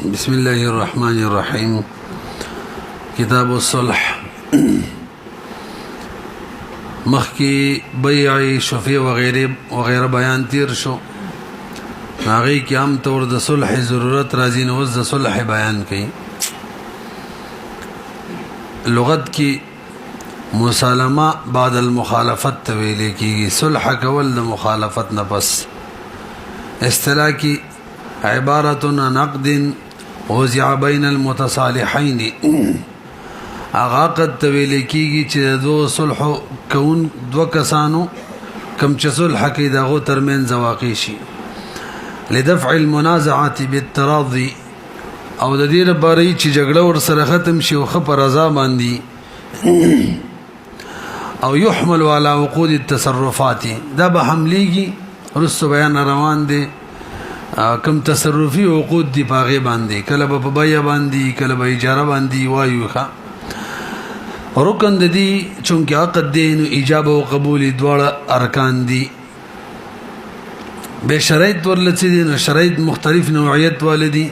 بسم الله الرحمن الرحيم. کتاب الصلح مخکی بیع شفیع وغیرہ بیان تیر شو. هغه کې عام طور د صلح ضرورت راځي نو د صلح بیان کړي. لغت کې مسالمه بعد المخالفت ویل کېږي. صلح کول د مخالفت نه پس. اصطلاح کې عبارة عن عقد وزع بین المتصالحین. عقد تویل کېږي چې دو صلح کون دو کسانو کم چې صلح کوي دغه ترمنځ واقع شي لدفع المنازعات بالتراضي او د دې لپاره چې جګړه ور سره ختم شي او خپ رضا باندې او يحمل على عقود التصرفات. دا به حملېږي رسو بیان روان دي کم تصرفي عقود دي پاغه باندې کله په بیع باندې کله په اجاره باندې وایو ښه رکن د دې چونکه عقد دی نو ایجاب او قبول دواړه ارکان دي. به شرایط ورلته دي نو شرایط مختلف نوعیت والدي.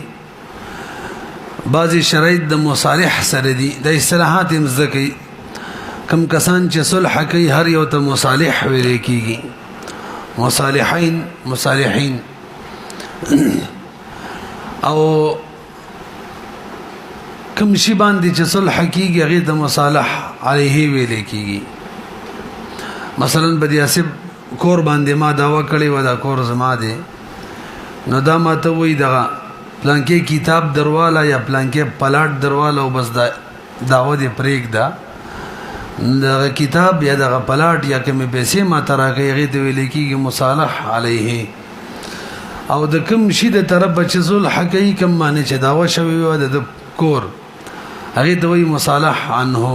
بعضی شرایط د مصالح سره دي د اصطلاحات مزکی کم کسان چې صلح کوي هر یو ته مصالح ویل کیږي. مصالحین او کم شی باندې چې صلح کیږي هغه د مصالح علیه ویل کیږي. مثلا بدیاسب کور باندې ما داوا کړی و دا کور زما دی نو دا ماته وای دا پلانکې کتاب درواله یا پلانکې پلاټ درواله او بس دا داوا دی پریک دا دا کتاب یا دا پلاټ یا کوم پیسې ما تراکې هغه ته ویل کیږي مصالح علیه. او د کم شي د طرف چې صلح کوي کم معنی چې داوا شوی و د کور هغه ته وی مصالح عنه.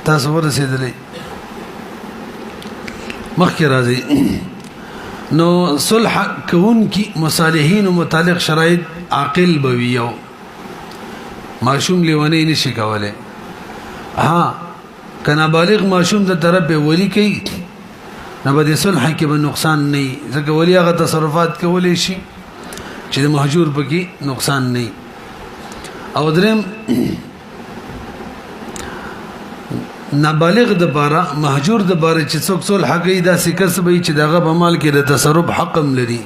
تاسو ورسېدلې مخکې راځي نو صلح کون کی مصالحین متعلق شرایط عاقل بویو معشوم لیونی نشي کوله. ها کنا بالغ معشوم د طرف به ولی کوي نو به صلح کې به نقصان نه ځکه ولی هغه تصرفات کولې شي چې د مهجور پکې نقصان نه. او درم نابالغ د بارا مهجور د بارا چې څوک صلح کوي دا سکس به چې دغه په مال کې د تصرف حقم لري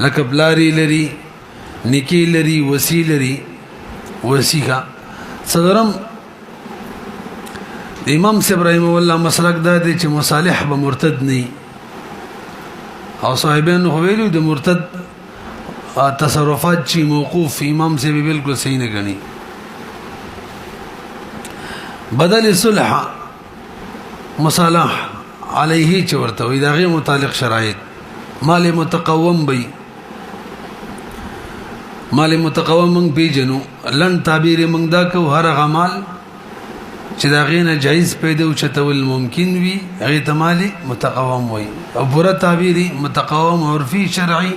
لکه بلاری لري نکی لري وسی لري وسیخه. صدرم امام صاحب رحمه الله مسلک دا دی چې مصالح به مرتد نه او صاحبین خو ویلو د مرتد تصرفات چې موقوف امام صاحب بالکل صحیح نه غني. بدل صلح مصالح علیه چې ورته وي دا غیر متعلق شرایط مال متقوم بي مال متقوم من پیجنو لن تعبیر من دا کو هر غمال چې دا غینه جایز پیدا او چتول ممکن وي هغه ته مال متقوم وي. او پورا تعبیری متقوم عرفي شرعي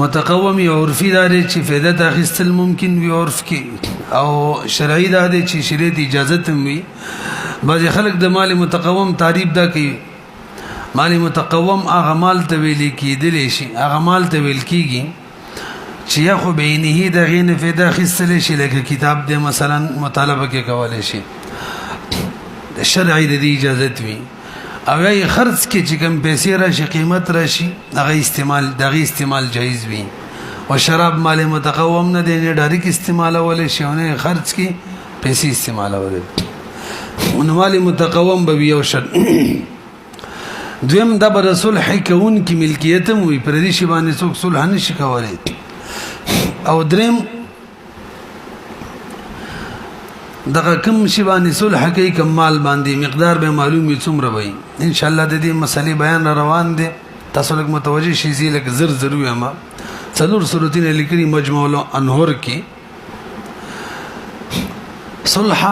متقوم عرفي دار چې فائدہ تاخستل ممکن وي عرف کې او شرعي دار چې شریعت اجازه تم وي. بعض خلک د مال متقوم تعریف دا کوي مال متقوم هغه مال ته ویل کېدل شي هغه مال ته ویل کېږي چې یا خو بینه د غین فائدہ خستل شي لکه کتاب د مثلا مطالبه کې کولای شي د شرعي د اجازه وي او یې خرڅ کې چې کوم پیسې راشي قیمت راشي هغه استعمال جایز وي. او شراب مال متقوم نه دی ډایرک استعمال ولې شي نه خرڅ کې پیسې استعمال ولې نو مال متقوم به یو شر. دویم د رسول حکون کی ملکیت وي پر دې شی باندې څوک صلح نشي کولای. او دریم دغه کوم شی باندې صلح کوي کوم مال باندې مقدار به معلومي څومره وي ان شاء الله د دې مسلې بیان روان دي. تاسو لږ متوجي شئ لکه زر ما څلور صورتونه لیکلي مجموع الانهر کې صلح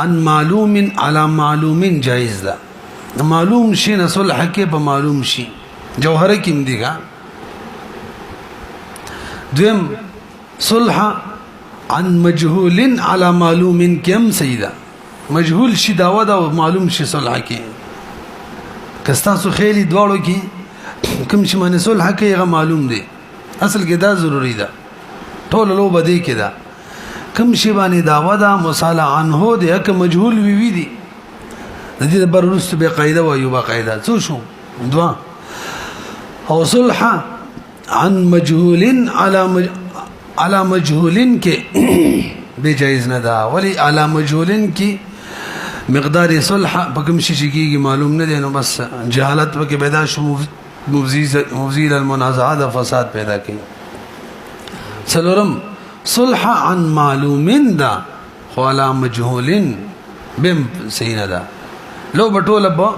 عن معلوم على معلوم جائز ده. معلوم شي نه صلح کې په معلوم شي جوهره کې مديګه. دویم صلح عن مجهول على معلوم كم سيدا مجهول شي داوا دا معلوم شي صلح کې کستا سو خېلي دواړو کې کوم چې باندې صلح کوي هغه معلوم دي اصل کې دا ضروری ده ټول لو بدی کې دا کم شی باندې داوا دا مصالح عنه دې که مجهول وی دي د دې بررست به قاعده و یو قاعده څه شو دوا او صلح عن مجهول على مجهول کې به جایز نه دا ولی على مجهول کې مقدار صلح بکم شي کېږي معلوم نه دی نو بس جهالت وکي پیدا شو مفزيل المنازعات فساد پیدا کوي سلورم صلح عن معلوم دا خلا مجهول بم سینه دا لو بټول به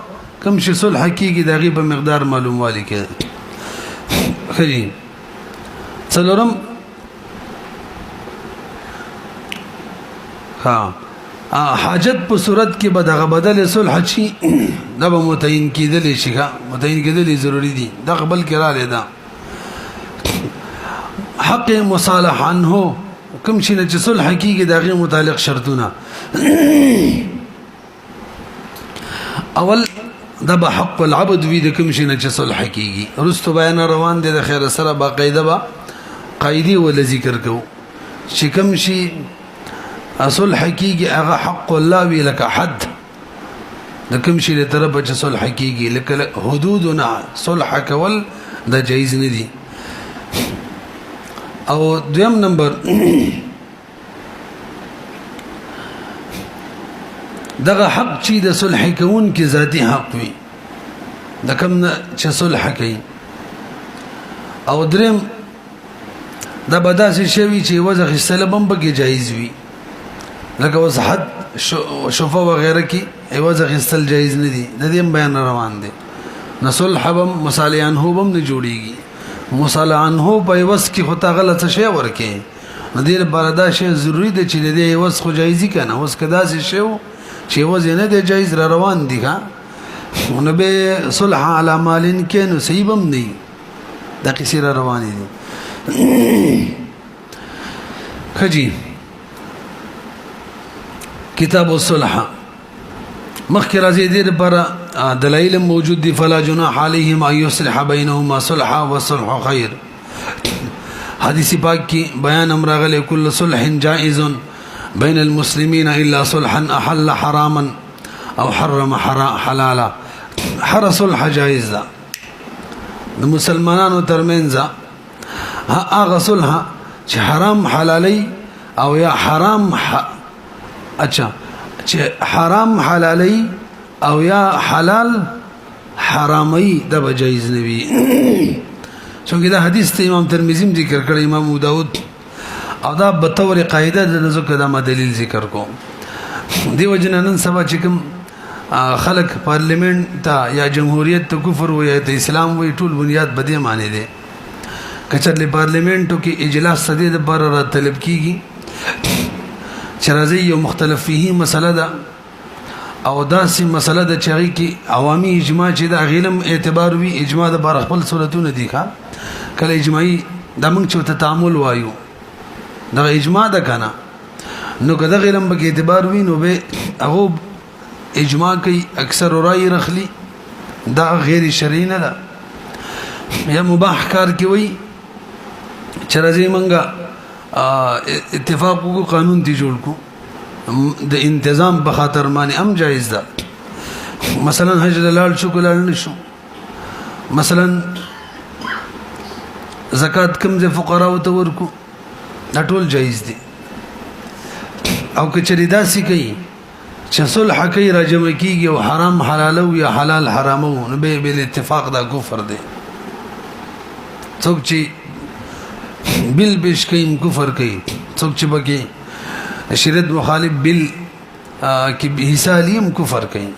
کم شي صلح کېږي د غیب مقدار معلوم والی کې خري سلورم حاجت په صورت کې به دغه بدل صلح شي دا به متعین کېدلی شي متعین کېدلی ضروری دي دا قبل کې را لیدا حق مصالح عنه کوم شي چې صلح کېږي دغه متعلق شرطونه اول دا به حق العبد وی د کوم شي چې صلح کېږي رستو بیان روان دي د خیر سره باقاعده با قاعده ول ذکر کو چې کوم شي صلح کېږي هغه حق الله وی لك حد د کوم شي له طرفه چې صلح کېږي لکه حدودنا صلح کول دا جایز نه دي او دویم نمبر دغه حق چې د صلح کون کې ذاتی حق وي د کوم چې صلح کوي او دریم دا بداسي شوی چې وځه خستلبم به جایز وي لکه وضحت شفا وغیرہ کی ایواز غستل جایز نه دي د دې بیان روان دي نصل حبم مصالحان هوبم نه جوړيږي مصالحان هو په ایواز کې خطا غلط شی ورکه ندیر بردا شی ضروری دی چې د ایواز خو جایزي کنه اوس کدا شی چې ایواز نه دی جایز را روان دي ها نو به صلح علی مالن کې نو صیبم نه دا کیسه را روان دي خجی کتاب الصلح مخکې راځي دې لپاره دلایل موجود دي فلا جناح عليهم ان يصلح بينهما صلحا والصلح خير حدیث پاک کې بیان امراغله کل صلح جائز بين المسلمين الا صلحا احل حراما او حرم حلالا هر صلح جائز ده د مسلمانانو ترمنځ هغه صلح چې حرام حلالي او یا حرام اچھا چې حرام حلالي او یا حلال حرامي دا جایز نه وي څنګه دا حدیث ته امام ترمذی ذکر کړی امام ابو داود او دا به تور قاعده د ذکر دا دلیل ذکر کوم دیو جنن سبا چې کوم خلق پارلیمنت ته یا جمهوریت ته کفر و یا اسلام و ټول بنیاد بده معنی دي کچره پارلیمنتو کې اجلاس سدید بر را طلب کیږي چرازی یو مختلف فيه مسله ده او داسې مسله ده چې کې عوامي اجماع چې د غیلم اعتبار وی اجماع د بار خپل صورتونه دي ښا کله اجماعي د موږ چې تعامل وایو دا اجماع ده کنه نو کله غیلم به اعتبار وی نو به هغه اجماع کوي اکثر رائے رخلی دا غیر شرعي نه ده یا مباح کار کوي چرازی منګه اتفاق کو قانون دی جوړ کو د انتظام په خاطر باندې هم جایز ده مثلا حج لال شو کولال نشو مثلا زکات کم ز فقرا او تورکو دا ټول جایز دي او کچری داسي کوي چې صلح کوي راجم کیږي او حرام حلال او یا حلال حرام نو به اتفاق دا کفر دی څوک چې بل بش کیم کفر کوي څوک چې بګي شریعت مخالف بل کې حصہ لیم کفر کوي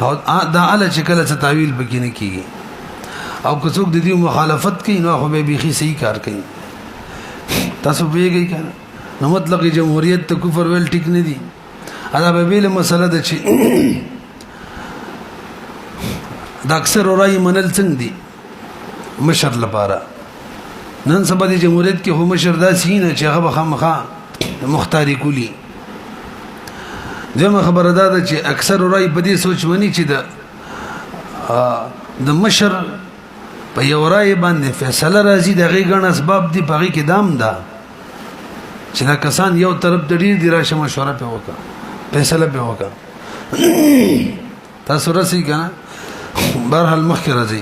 او دا علی چې کله تعویل بګی نه کیږي او که څوک د دې مخالفت کوي نو خو به بيخي صحیح کار کوي تاسو پیږئ کنه نو مطلق جمهوریت ته کفر ویل ټیک نه دي دا به ویل مسله ده چې د اکثر رائے منل څنګه دي مشر لپاره نن سبا د جمهوریت کې هم مشر داسې نه چې هغه خامخا مختاری کولی زموږ خبره ده چې اکثر رائے په دې سوچ مني چې د مشر په یو رائے باندې فیصله راځي د هغې ګڼ اسباب دي په هغې کې دام ده چې دا کسان یو طرف د ډېر دي راشه مشوره پې وکړه فیصله پې وکړه تاسو رسئ که نه بهرحال مخکې راځئ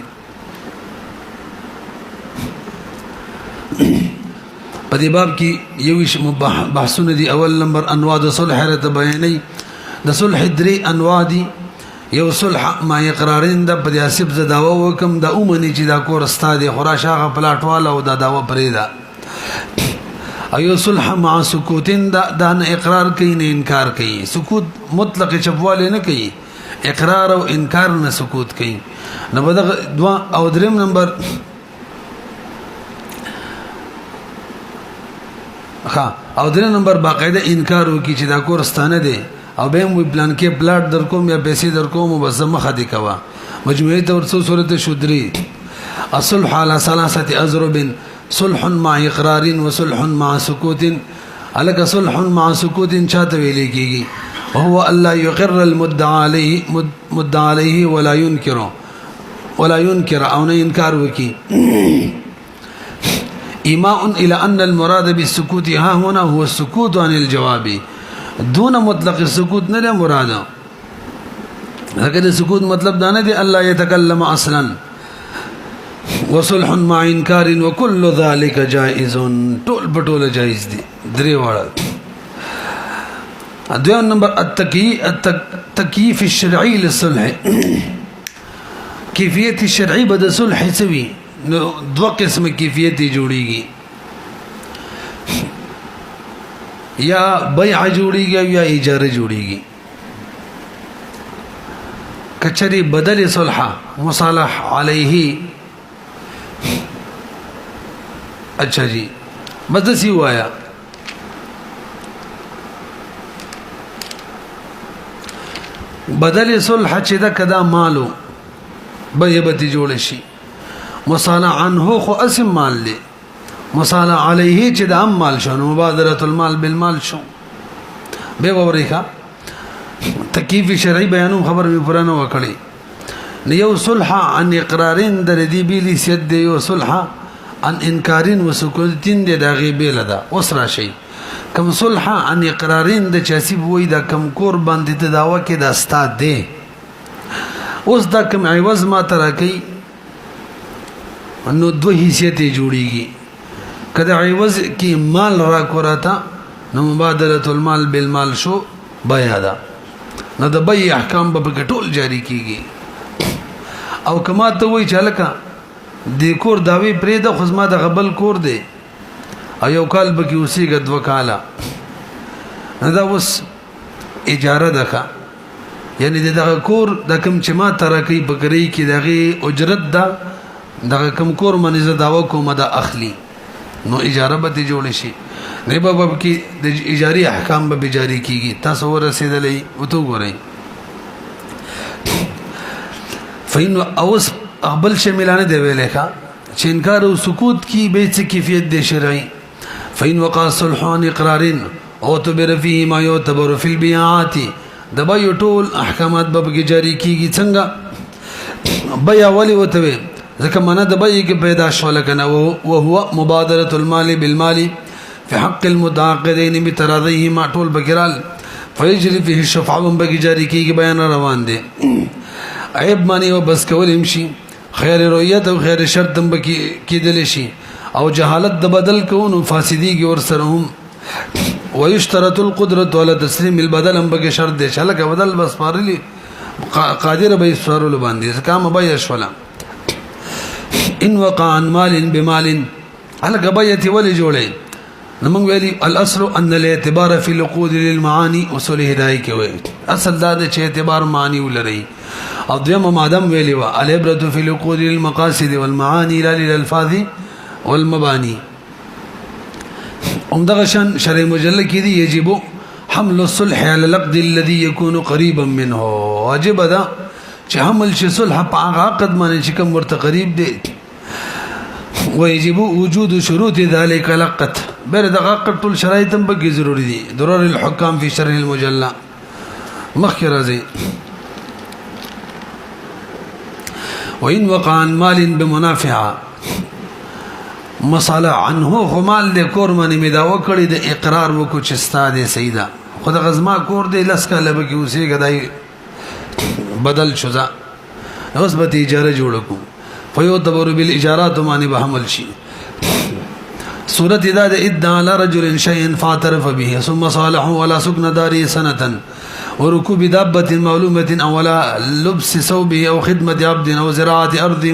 په دې باب کې یو بحثونه دي اول نمبر انواع د صلح راته بیانوي د صلح درې انواع دي یو صلح ما اقرارین د په دې اسب زه دعوه وکم د اومني چې دا کور ستا دی خو راشه هغه پلاټ والا او دا دعوه پرېږده او یو صلح مع سکوتین دا نه اقرار کوي نه انکار کوي سکوت مطلق چپوالی نه کوي اقرار او انکار نه سکوت کوي نو په دغه دوه او دریم نمبر او درې نمبر باقاعده انکار وکړي چې دا کور ستانه دی او به مو پلان کې پلاټ در کوم یا پیسې در کوم بس مخه دی کوا مجموعي تور څو صورت شودري الصلح على ثلاثه اضرب صلح مع اقرار وصلح مع سكوت الک صلح مع سكوت چاته ویل کیږي وهو الله يقر المدعى عليه ولا ينكر او نه انکار وکي ایماء الى ان المراد بالسكوت ها هنا هو السكوت عن الجواب دون مطلق السكوت نه مراد هغه سکوت مطلب دا نه دی الله يتكلم اصلا وصلح مع انكار وكل ذلك جائز ټول پټول جائز دي درې واړه دویم نمبر التكييف الشرعي للصلح کیفیت شرعي بد صلح سوي نو دو قسم کیفیت جوړیږي یا بیع جوړیږي یا اجاره جوړیږي کچری بدل صلح مصالح علیه اچھا جی مدسی وایا بدل صلح چې دا کدا مالو بیبتی جوړ شي مصالح عنه خو اسم مال دی مصالح علیه چې د ام مال شو مبادره المال بالمال شو به وریخه تکیف شرعي بیانوم خبر می پرانه وکړي یو صلح عن اقرارین در دی بیلی سید دی یو صلح عن انکارین وسکوتین دی دا غیبه لدا وسرا شي کم صلح عن اقرارین د چاسب وای دا کم کور باندې د داوا کې د استاد دی اوس دا کم عوض ما ترکی نو دو حیثیت جوړیږي کله عوض کې مال را کوراتا نو مبادله المال بالمال شو بیا دا نو د بی احکام به ټول جاری کیږي او کما ته وای چلکا د کور داوی پرې د خصما د غبل کور دی او یو کال به کې اوسېګه دو کاله دا اوس اجاره ده یعنی دغه کور د کم چې ما ترکی بکری کې دغه اجرت ده دغه کم کور منځ داوا کومه د اخلي نو اجاره به جوړ شي نه به کې د اجاري احکام به جاری کیږي تاسو ورسېدلې وته ګورئ فین اوس قبل شاملانه دی ویلې ښا چې انکار او سکوت کی به څه کیفیت دی شرعي فین وقع صلح عن اقرار او تبر فيه ما يعتبر في البيعات د بيع ټول احکامات به جاری کیږي څنګه بيع ولي وته ځکه معنا د بيع کې پیدا شول کنه او هو مبادره المال بالمال في حق المتعاقدين بتراضيهما ټول بګرال فيجري فيه الشفعه به جاری کیږي بیان روان دي عیب معنی او بس کول امشي خیر رؤیت او خیر شرط هم کېدل شي او جهالت د بدل کوونو فاسدیږي ور سره هم ويشترط القدره على تسليم البدل هم به شرط دي چې لکه بدل بس پارلی قادر به سوارل باندې کام به یشولا ان وقع عن مال بمال على قبيتي ولي جوړي نمنګ ویلي الاصل ان الاعتبار في العقود للمعاني وصول هدايه کوي اصل دا چې اعتبار معنی ولري او دیم مادم ویلی وا العبرة في العقود للمقاصد والمعاني لا للالفاظ والمباني دغه شان شرع مجلل کې دی یجب حمل الصلح على العقد الذي يكون قريبا منه واجب ده چې حمل شي صلح په هغه عقد باندې چې کوم ورته قریب دی ويجب وجود شروط ذلك العقد بر دغه عقد ټول شرایط هم به ضروري دي ضرر الحكام في شرح المجلل مخکې راځي وإن وقع عن مال بمنافعه مصالح عنه خو مال دې کور باندې می دا وکړي د اقرار وکړو چې استاد سیدا خدای غزما کور دې لس کاله به کې اوسې غدای بدل شوزا اوس به اجاره جوړ کو فیعتبر بالاجارات باندې به حمل شي سورۃ اذا ادعى على رجل شيئا فاعترف به ثم صالحه ولا سكن داره سنه وركوب دابة معلومة أو ولا لبس ثوبه أو خدمة عبد أو زراعة أرضه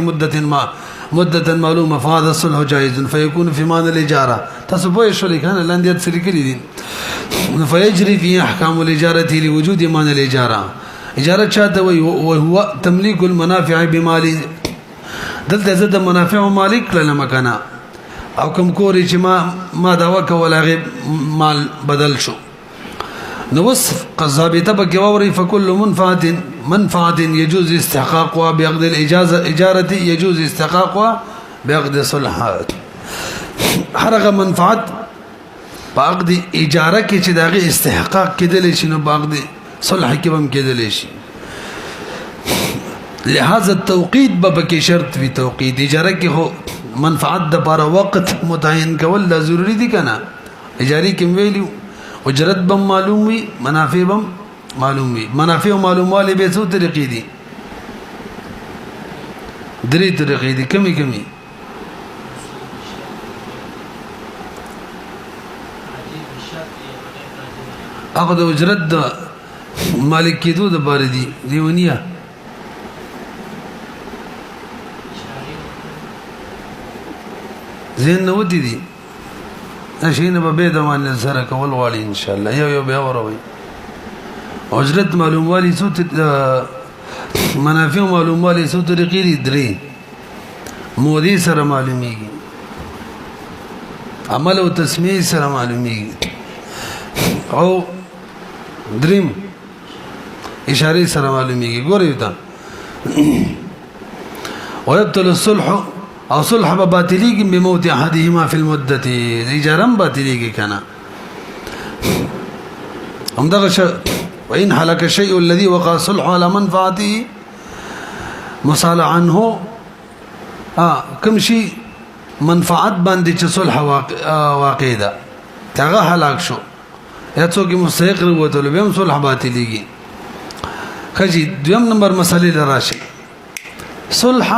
مدة معلومة فهذا الصلح جائز فيكون في معنى الإجارة تصبوا شو كان الأندية سريكلي فيجري فيه أحكام الإجارة لوجود معنى الإجارة إجارة شاته وهو تمليك المنافع بمال دلت زد منافع مالك لما كان أو كم كوري ما دعوك ولا غيب مال بدل شو نوصف قصابيته بكواري فكل منفعة يجوز استحقاقها بعقد الإجارة يجوز استحقاقها بعقد صلح حرق منفعت بعقد إجارة كي داغي استحقاق كده شنو بعقد صلح كبم كده شي لهذا التوقيت ببكي شرط في توقيت إجارة كي هو منفعت ده بارا وقت متعين كولا ضروري دي كنا إجاري كم ویلیو اجرت بم معلوم وي منافع بم معلوم وي منافع معلوم والے به څو طریقې دي درې طریقې دي کمی هغه د اجرت د مالک کېدو د بار دي دیونیه زين نودي دي اشين ببيد مان سره کول والی ان شاء الله یو به اوروي اجرت معلوم والی سوت منافع معلوم والی سوت طریقې درې مودي سره معلومیږي عمل او تسمیه سره معلومیږي او دریم اشاره سره معلومیږي ګورئ تا ويبطل الصلح او صلح باطلیږي بموت احدهما في المده اجارم باطلیږي کنه همدغه وان حلك الشيء الذي وقع صلح على منفعته مصالح عنه کوم شي منفعت باندې چې صلح واقع ده هغه هلاک شو یا څوک مستحق وروته به صلح باطلیږي خجي دویم نمبر مسلې لراشي صلح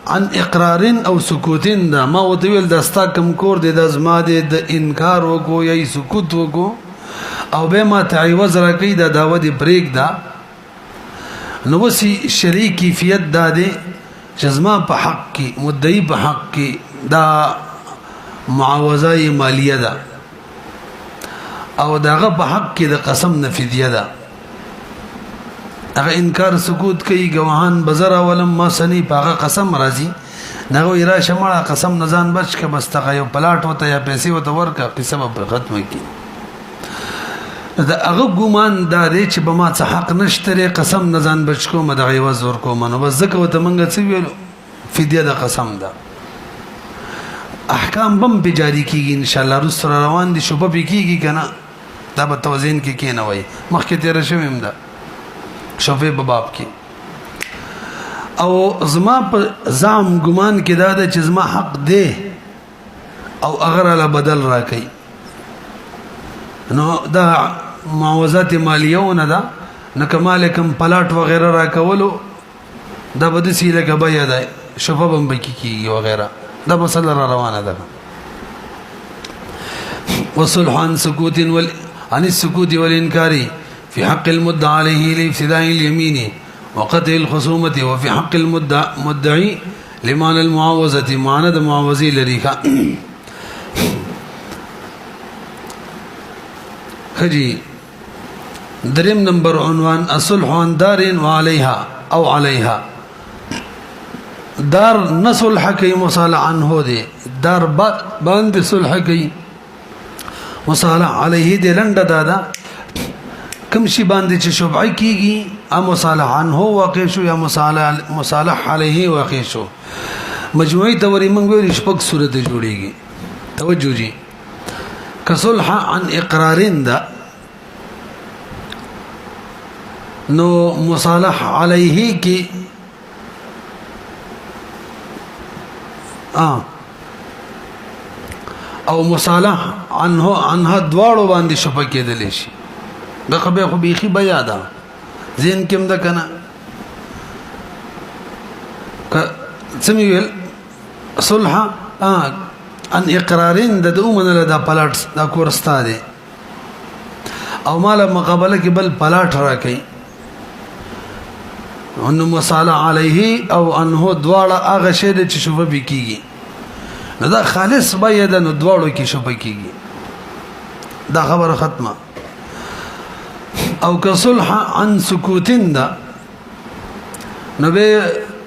عن اقرار او سکوت دا ما وتویل دستا کم کور د ازما د انکار وکو یا سکوت وکو او به ما تعوض راکې دا داوود بریک دا نو وسی شریک کیفیت دا د جزما په حق کې مدعی په حق کې دا معاوضه مالیه ده او داغه په حق کې د قسم نفیدیه ده هغه انکار سکوت کوي گواهان بزر ولم ما سنی پاغه قسم راځي نغه یرا شمړه قسم نزان بچ که مستغه یو پلاټ وته یا پیسې وته ورکا قسم په ختمه کی دا هغه ګومان دا دی چې به ما څه حق نشته قسم نزان بچ کو مدغه وزور کو منو بس زکه وته منګه څه ویلو فدیه د قسم ده احکام بم به جاری کیږي ان شاء الله رسول روان دي شوبه به کیږي کنه دا په توزین کې کینه وای مخکې تیر شوم ده شفیع باب کې او زما په زام ګمان کې دا ده چې زما حق دی او اگر له بدل راکې نو دا معاوضات مالیونه ده نو کمالکم پلاټ وغیرہ راکولو دا بده سیله کبه ده شفا بم بکی وغیرہ دا مسله روانه ده وصلح عن سکوت عن السكوت والانكار في حق المدعى عليه لابتداء اليمين وقطع الخصومة وفي حق المدعي لمعنى المعاوضة معنى المعاوضة لريكا خجي درم نمبر عنوان الصلح عن دار وعليها أو عليها دار نصلح كي مصالح عنه دي دار باند صلح كي مصالح عليه دي لنڈ دادا کم شی باندې چې شبعی کیږي ا مصالح عنه واقع شو یا مصالح علیه واقع شو مجموعی توري موږ ویل شپږ صورت جوړیږي توجه جی کصلح عن اقرارین دا نو مصالح علیه کی او مصالح عنها دواړو باندې شفا کېدلی شي دا خبره خو بیخي بیا ده ذهن کې هم ده که نه څه مې ویل صلح ان اقرارین د ده ومنله دا پلاټ دا کور ستا دی او ماله مقابله کې بل پلاټ راکوي نو مصالح علیه او عنه دواړه هغه شی دی چې شفا پې کېږي نو دا خالص بیا ده نو دواړو کې شفا کېږي دا خبره ختمه او که صلح عن سکوتین ده نو به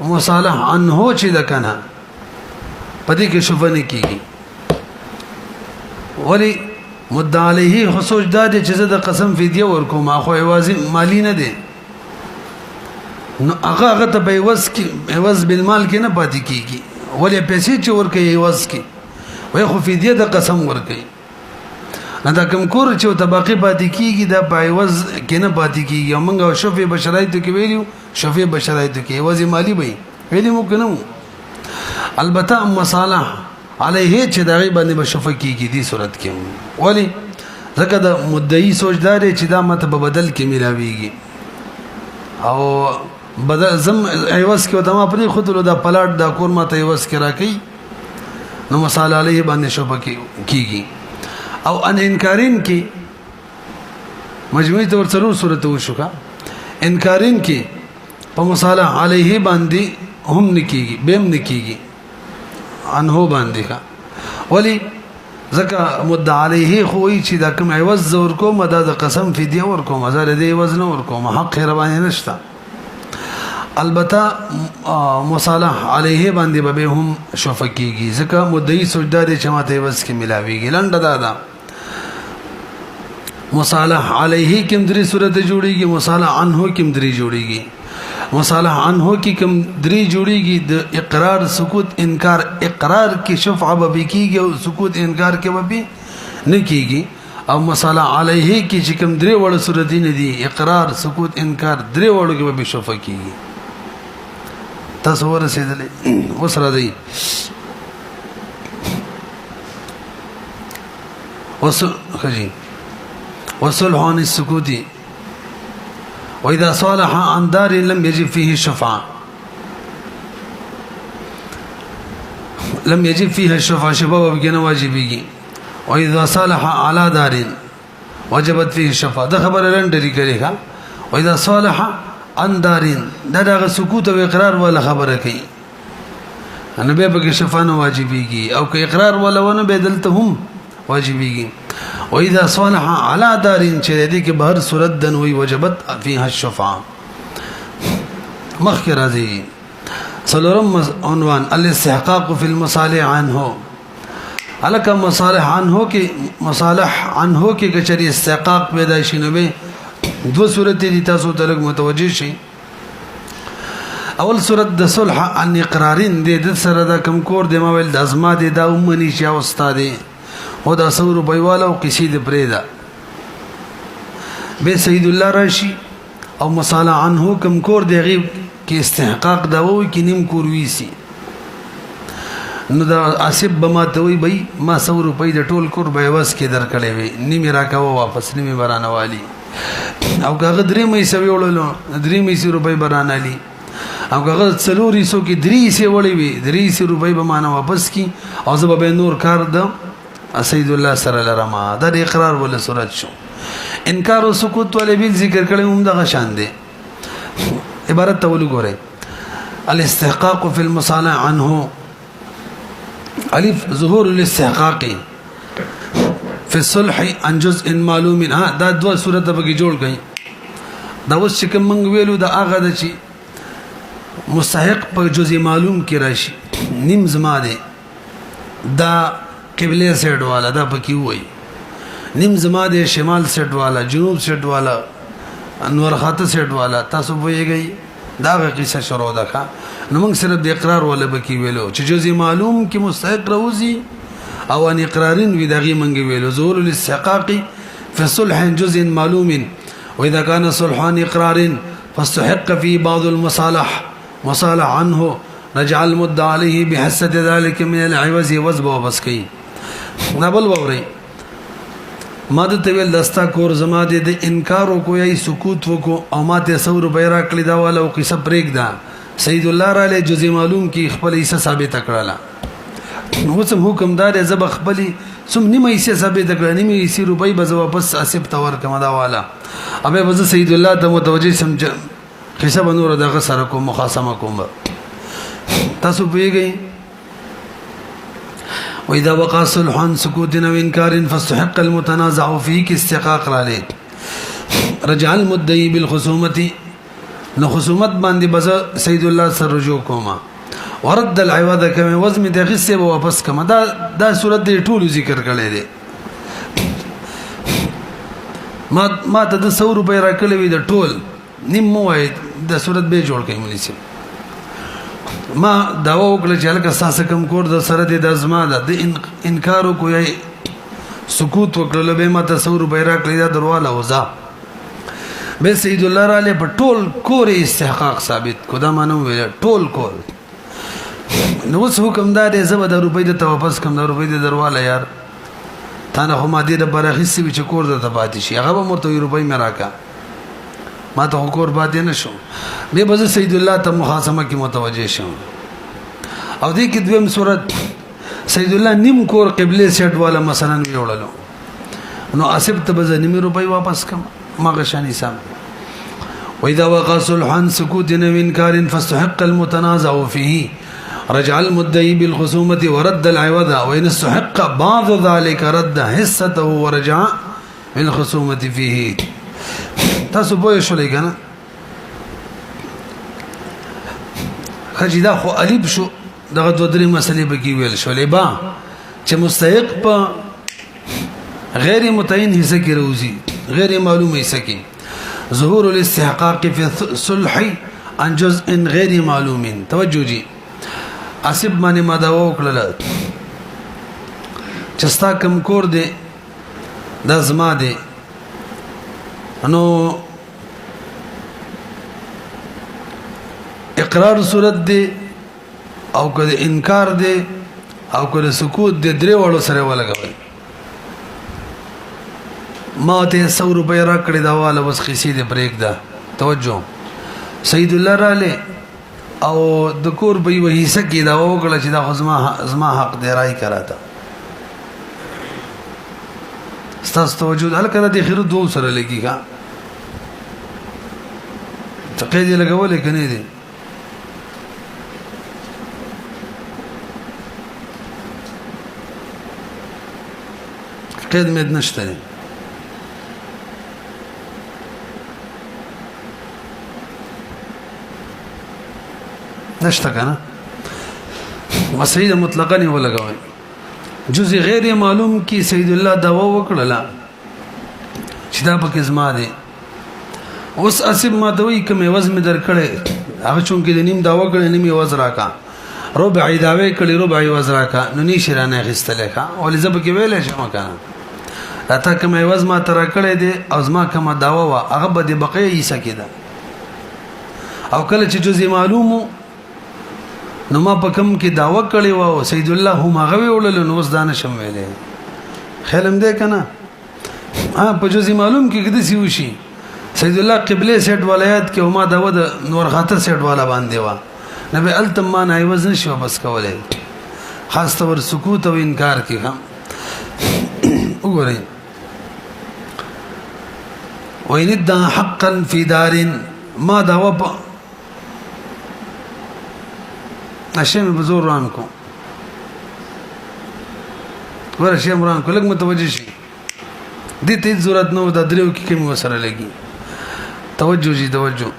مصالح عنه چې ده که نه په دې کې شفا نه کېږي ولی مدعا علیه خو سوچ دا دی چې زه د قسم فدیه ورکوم خو عوض مالی نه دی نو هغه ته په عوض بالمال کې نه پاتې کېږي ولې پیسې چې ورکوي عوض کې وایي خو فدیه د قسم ورکوي نه دا کوم کور چې ورته باقي پاتې کېږي دا په عوض کې نه پاتې کېږي او موږ شفیع په شرایطو کې ویلي شفیع په شرایطو کې عوض مالي به ویلي مو که نه وو البته مصالح علیه چې د هغې باندې به شفا کېږي دې صورت کې ولې ځکه د مدعي سوچ دا دی چې دا ماته په بدل کې میلاویږي او بدل زم عوض کې ورته ما پرېښودلو دا پلاټ دا کور ماته عوض کې راکوي نو مصالح علیه باندې شفا کېږي او ان انکارین کې مجموعي طور څلور صورت وشو کا انکارین کې په مصالح علیه باندې هم نه کېږي به هم نه کېږي عنه باندې کا ولی ځکه مدعا علیه خو وایي چې دا کوم عوض زه ورکوم دا د قسم فدیه ورکوم زه د دې عوض نه ورکوم حق یې راباندې نشته البته مصالح علیه باندې به هم شفا کېږي ځکه مدعي سوچ دا دی چې ماته عوض کې میلاویږي لنډه دا ده مصالح علیه کې هم درې صورت جوړېږي مصالح عنه کې هم درې جوړېږي مصالح عنه کې کوم درې جوړېږي د اقرار سکوت انکار اقرار کې شفعه به کېږي او سکوت انکار کې به نه کېږي او مصالح علیه کې چې کوم درې وړه صورتونه دي اقرار سکوت انکار درې وړو کې به شفعه کېږي تاسو ورسېدلې اوس راځئ وصلح عن السكوت وإذا صالح عن دار لم يجب فيه الشفعة لم يجب فيها الشفعة شفاء بكنا واجبيږي وإذا صالح على دار وجبت فيه الشفعة ده خبر لنډري کوي ښا وإذا صالح عن دار دا سکوت او اقرار ولا خبره کوي ان به به شفاء نه واجبيږي او که اقرار ولا ونه بدلته هم واجبيږي وإذا صالح على دار چې دې کې بهر صورت دن وي وجبت فيها الشفاعة مخکې راځي څلورم عنوان الاستحقاق في المصالح عنه الک مصالح عنه کې کچري استحقاق پیدا شي نو به دو صورت دي تاسو ته لږ متوجه شي اول صورت د صلح عن اقرارین د سره دا کم کور د ما ویل د ازما دي دا ومني چې استاد او دا 100 روپۍ والا او قصید پرېدا به سید الله راشي او مصالح عنه کم کور دی غیب کې استحقاق دا وای کې نیم کور ویسي نو دا اسب بما ته وای بای ما 100 روپۍ د ټول کور به واس کې درکړې وي نیمه راکاو واپس نیمه برانه والی او هغه درې مې سوي وړلو درې مې روپۍ برانه لی او هغه څلوري سو کې درې سي وړي وي درې سي روپۍ به معنا واپس کی او زه به نور کار د سید الله سره لرما دا د اقرار ول صورت شو انکار او سکوت ولې به ذکر کړي هم دغه شان دي عبارت ته ولګورئ الاستحقاق في المصالح عنه الف ظهور الاستحقاق في الصلح عن جزء معلوم دا دوه صورت به جوړ کړي دا اوس چې کوم ویلو دا هغه د چې مستحق په جزء معلوم کې راشي نیم زما ده دا قبله سیټ والا دا پکې وای نیم زما ده شمال سیټ والا جنوب سیټ والا انور خاطه سیټ والا تاسو وایي دا قصه شروع ده نو موږ صرف د اقرار ولا پکې ویلو چې جزء معلوم کې مستحق روزي او ان اقرارین وی دغه منګ ویلو زول الاستحقاق في صلح جزء معلوم واذا كان صلح اقرار فاستحق في بعض المصالح مصالح عنه رجع المدعى عليه بحصة ذلك من العوض وزب وبس کی نبل ووري ما د تویل دستا کور زما د انکار کو یی سکوت وکو او ما ته 100 روپۍ را کړی دا والا او قصه پریک دا سید الله را له جزء معلوم کی خپل ایسه ثابت کړه نو سم حکمدار زب خپل سم نیمه ایسه ثابت کړه نیمه ایسه روپۍ به واپس اسب تور کما دا والا ابه بز سید الله ته متوجي سمج قصه بنور دغه سره کو مخاصمه کوم تاسو پیږئ وإذا وقع صلح عن سكوت أو إنكار فاستحق المتنازع فيه كاستحقاق عليه رجع المدعي بالخصومة نخصومت باندې بز سید الله سر رجوع کوما ورد العوض كما وزم تغسه واپس کما دا صورت دې ټول ذکر کړي دي ما ته د 100 روپۍ راکړې وي د ټول نیم وای د صورت به جوړ کړي ملي سي ما داوا وکړه چې هلکه ستاسو کم کور د سره د ازما د انکار کو یې سکوت وکړل به ما ته 100 روپۍ راکړي دا درواله وزا به سید الله را له په ټول کور استحقاق ثابت کو دا مانو ویل ټول کور نو اوس حکمدار زبر د روپۍ د واپس کم د روپۍ د درواله یار تا نه هم دې د برخصي چې کور د تباتي شي هغه مرته روپۍ مې راکا ما ته کور باندې نشو به بز سید الله ته مخاصمه کې متوجه شوم او دې کې دویم صورت سید الله نیم کور قبله سیټ والا مثلا ویوړلو نو اسب ته بز نیم روپۍ واپس کم ما غشاني سم واذا وقع صلح عن سكوت وانكار فاستحق المتنازع فيه رجع المدعي بالخصومة ورد العوض وإن استحق بعض ذلك رد حصته ورجع بالخصومة فيه تاسو پوه شولې کنه خجدا خو الف شو دغه دوه درې مسلې به کې ویل شولې با چې مستحق په غیر متعین حصہ کې روزي غیر معلوم حصہ کې ظهور الاستحقاق في الصلح عن جزء غیر معلوم توجه جی اسب باندې ما دا وکړل چې ستا کم کور دی د زما دی نو اقرار صورت دی او کله انکار دی او کله سکوت دی درې وړو سره ولګوي ما ته 100 روپۍ را کړی دا والا بس خسي دی بریک دا توجه سید الله را له او د کور به وې حصہ کې دا وکړه چې دا زما حق دی راي کراته ستاسو توجه هل کړه د خیر دوه سره لګي ښا تقید لګولې کني دي قید مې نشته نشته کنه مسعید مطلقاً ولګوي جزء غیر معلوم کی سید الله دوا وکړه چې دا پکې زما دي اوس اسب ما دوی کوم وزن درکړې هغه چون کې د نیم دوا کړې نیم وزن راکا ربع داوي کړي ربع وزن راکا نو ني شرانه غستلې ښا ولې زب کې ویلې شم کنه راته کوم وزن ما تر کړې دي او زما کوم دوا وا هغه به د بقې ایسه کېده او کله چې جزء معلومو نو ما په کوم کې داوا کړی و او سید الله هم هغه ویول نو وس دانه شم ویلې خلم دې کنه په جزء معلوم کې کده سی وشي سید الله قبله سیټ ولایت کې هما داوا د نور خاطر سیټ والا باندې و نبی التمان ای وزن شو بس کولای خاص تور سکوت او انکار کې هم وګورئ وین ادعى حقا في دار ما داوا اشم بزور ران کو ور شي عمران کو لګ متوجه شي دې ته ضرورت نو د دریو کې کوم وسره لګي توجه جی توجه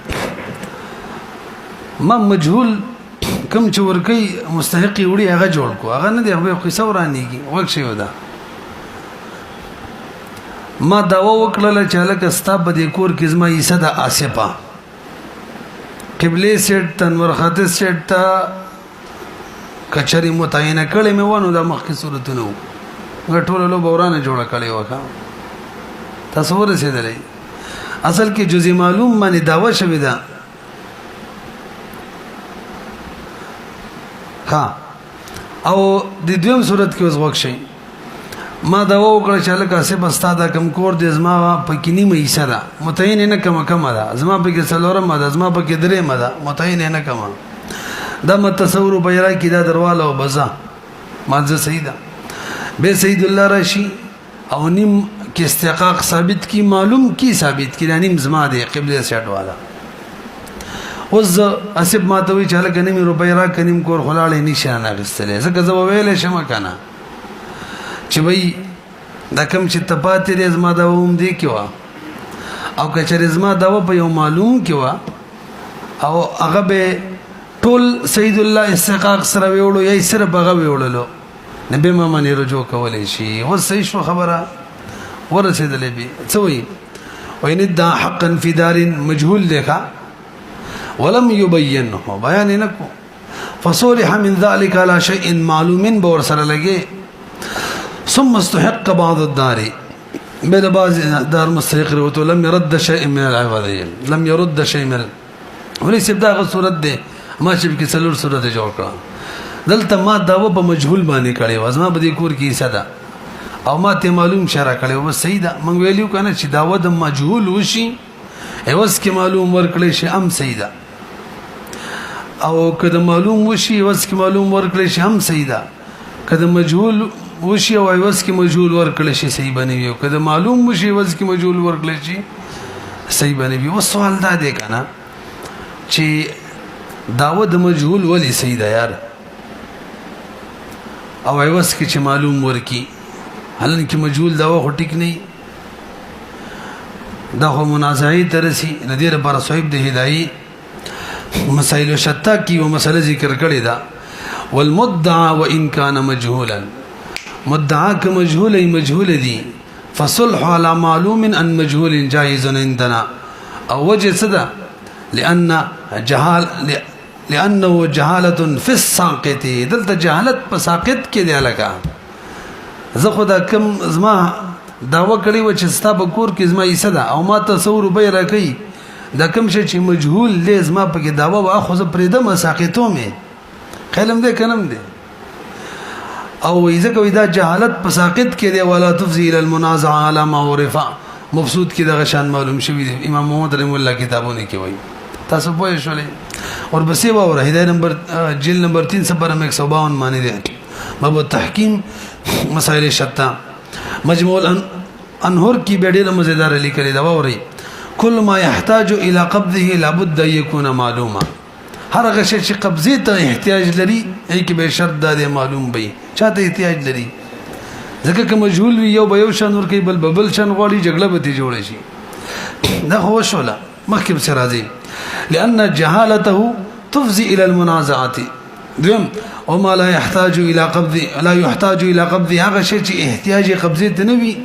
ما مجهول کم چې ورکی مستحق وړي هغه جوړ کو هغه نه دی هغه قصه ورانیږي وخت شي ودا ما داوا وکړل چې لکه ستا په دې کور کې زما یې صدا آسپا قبله سیټ تنور خاطر سیټ تا کچري متعینه کړي مې ونه د مخکې صورتونو غټول له بورانه جوړه کړي وکا تصور رسیدلې اصل کې جزء معلوم باندې داوا شوی دا ها او د دویم صورت کې اوس وښی ما دا وکړه چې لکه څه بستا دا کم کور د زما په کې نیمه حصہ ده متعین نه کم ده زما په کې څلورم ده زما په کې درېم ده متعین نه کم دا متصور بیرا کې دا درواله او بزا ماځه صحیح ده به سید الله راشي او نیم کې استحقاق ثابت کی معلوم کی ثابت کی نیم زما ده قبله سیټ والا اوس اسب ما ته وی چاله کنيم روپۍ را کنيم کور خلاړې نشانه غستلې زکه زو ویلې شم کنه چې وای دا کم چې تپاتې دې زما دا ووم دی کیوا او کچې زما دا په یو معلوم کیوا او هغه به ټول سید الله استحقاق سره ویوړو یې سره بغه ویوړلو نبی ما باندې رجوع کولای شي و صحیح شو خبره ورسېدلې به څه وای وین دا حقا فی دار مجهول لکه ولم يبينه بیان نکو فصلح من ذلك على شيء معلوم بور سره لګي ثم استحق بعض الدار بل بعض دار مستحق وتو لم يرد شيء من العوضين لم يرد شيء من وليس ابدا صورت ده ما چې کې څلور صورت جوړ کړه دلته ما داو په مجهول باندې کړي وزما به کور کې صدا او ما ته معلوم شرع کړي و سیدا من ویلو کنه چې داو د مجهول وشي اوس کې معلوم ورکړي شي ام سیدا او کله معلوم وشي اوس کې معلوم ورکړي شي ام سیدا کله مجهول وشي او اوس کې مجهول ورکړي شي صحیح بنوي کله معلوم وشي اوس کې مجهول ورکړي شي صحیح بنوي او سوال دا دی کنه چې داو د مجهول ولی سیدا یار او اوس کې چې معلوم ورکی حالانکه مجهول داو هټیک نه دا هو منازعه ترسي ندیر پر صاحب د هدايه مسائل شتا کی و مسئله ذکر کړی دا والمدعى وان كان مجهولا مدعا ک مجهول دي فصلح على معلوم ان مجهول جائز عندنا او وجه صدا لانه جهاله في الساقط دلته جهالت په ساقط کې دی لکه زه خدا کم زما داوا کړی و چې ستا په کور کې زما یې صدا او ما تصور به راکې دا کوم شي چې مجهول لازم په کې داوا واخذ پرېدم ساقطو می خلم دې کنم دې او اذا کوي دا جهالت په ساقط کې دی ولا تفضيل المنازع على ما عرف مبسوط کې د غشان معلوم شوی دی امام محمد رحم الله کتابونه کې وایي تاسو پوه شولې اور بسې و هدايه نمبر جلد نمبر 3 صفحه 152 معنی دی باب التحکیم مسائل شتا مجموع انهر کی بیډه مزیدار لیکلي دا ووري كل ما يحتاج الى قبضه لابد ان يكون معلوما هر هغه شی چې قبضه ته احتیاج لري هیڅ به شرط ده معلوم وي چاته احتیاج لري ځکه که مجهول وي یو به یو شان ور کوي بل شان غوړي جګړه به تی جوړ شي دا هو شولا مخکې سره راځي لان جهالته تفضي الى المنازعات دوم وما لا يحتاج الى قبض هغه شی چې احتیاج قبضه ته نه وي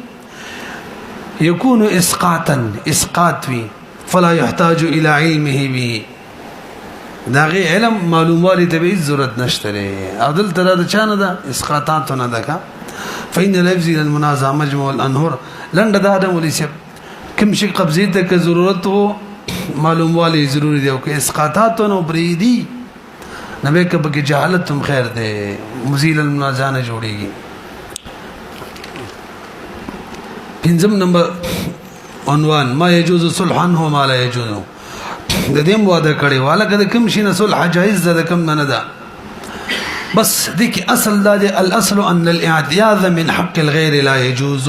يكون اسقاط وي فلا يحتاج الى علمه به داغه علم معلومات ته به ضرورت نشته عدل تر د چانه ده اسقاطات نه ده فإن لفظ المنازع مجموع الانهر لند دا د ولې کوم شي قبضه ته ضرورت وو معلومات ضروري دي او که اسقاطات نو بریدي نبی کبه کې جهالت هم خیر ده مزیل المنازع نه جوړيږي پنځم نمبر عنوان ما يجوز صلحا هو ما لا يجوز د دې مواده کړي والا کده کوم شي نه صلح جائز ده کوم نه ده بس دي کې اصل ده الاصل ان الاعتياذ من حق الغير لا يجوز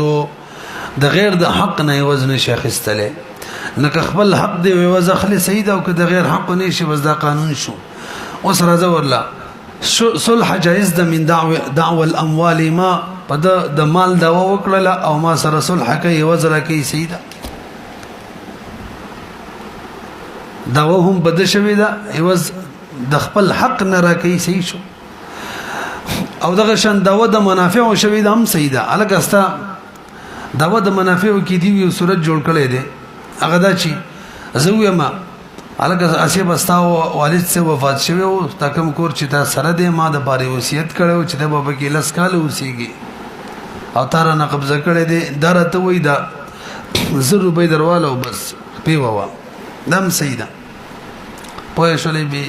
د غیر د حق نه وزن شیخ استله نک خپل حق دی وزن خلی سید او که د غیر حق نه شي بس دا قانون شو وسره زور لا صلح جائز ده من دعوه الاموال ما پد د مال دا وکړه او ما سره صلح کوي وزره کوي سیدا دا هم بد شوی دا ایواز د خپل حق نه را کوي صحیح شو او دغه شان دا د منافع شوی دا هم سیدا الګستا دا د منافع کې دی یو صورت جوړ کړي دي هغه دا چې زوی ما الګ اسی بستاو والد سے وفات شوی او تکم کور چې تا سره د ما د باري وصیت کړو چې د بابا کې لس کال اوسېږي او تار نه قبضه کړي دي درته وې دا زر روپۍ درواله بس پیوا دم سیدا پوه شولې به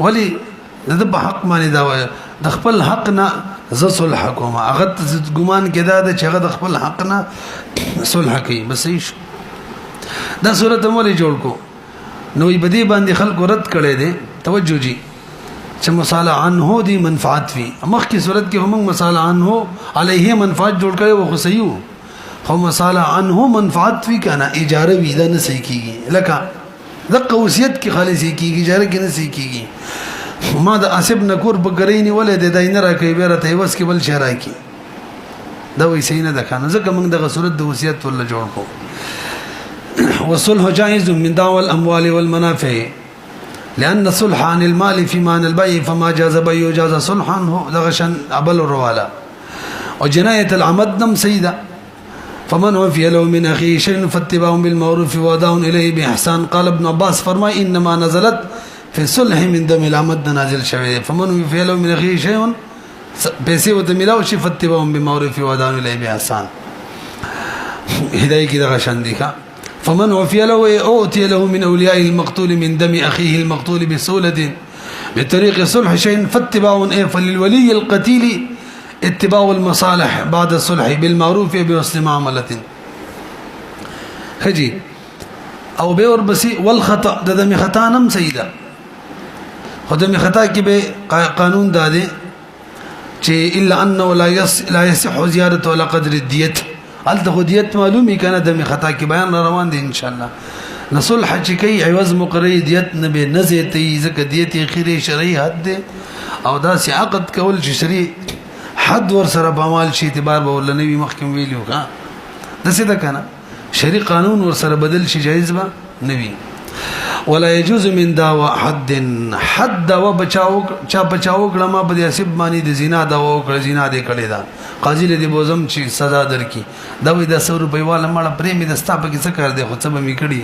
ولی د په حق باندې دا وایي د خپل حق نه ز صلح کوم هغه ګمان کې دا چې هغه د خپل حق نه صلح کوي بس شو دا صورت مولې جوړ کو نو بدی باندې خلق رد کړي دي توجه جی چې مصالح عنه دي منفعت وی مخ کی صورت کې هم مصالح عنه علیه منفعت جوړ کړي و خو صحیح خو مصالح عنه منفعت وی کنه اجاره وی دا نه صحیح کیږي لکه دغه وصیت کې خالص کیږي اجاره کې نه صحیح کیږي ما د اسب نکور بګرینی ولې د دینه راکې بیره ته وس کې بل شرای کی دا وې صحیح نه ده کنه ځکه موږ د صورت د وصیت ول جوړ کو والصلح جائز من دعوى الاموال والمنافع لان الصلح عن المال في معنى البيع فما جاز بيع جاز صلحا لغشن ابل الرواله وجنايه العمد دم سيده فمن وفي له من اخيه شيء فاتباع بالمعروف واداء اليه باحسان قال ابن عباس فرمى انما نزلت في صلح من دم العمد نازل شوی فمن وفي له من اخيه شيء پیسې وته ملاو شي فاتباع بالمعروف واداء اليه باحسان هدايه کی دغه شان دي کا فمن وفي له اوتي له من اولياء المقتول من دم اخيه المقتول بسولة بطريق صلح شيء فاتباع فللولي القتيل اتباع المصالح بعد الصلح بالمعروف بحسن معامله خجي او به ور بسي والخطا د دم خطا نم سيده خدمه خطا کې به قانون داده چې الا انه لا يصح زياده ولا قدر الديه الته دیت معلومي کنه د خطا کې بیان روان دي ان شاء الله نصلح چې کوي عوض مقرری دیت نه به نزيتي زکه دیت اخیری شرعي حد ده او دا سي عقد کول چې شرعي حد ور سره په مال شي اعتبار به ولنوي محکم ویلو کا د څه ده کنه شرعي قانون ور سره بدل شي جایز به نوي ولا يجوز من دعوى حد و بچاو چا بچاو کلمه په اسب باندې د زنا دا و کړ زنا دې کړی دا قاضي له دې بوزم چې سزا درکې دا وې د 100 روپۍ والا مړه پرېمې د ستا په کې څه کار دی خو څه به می کړی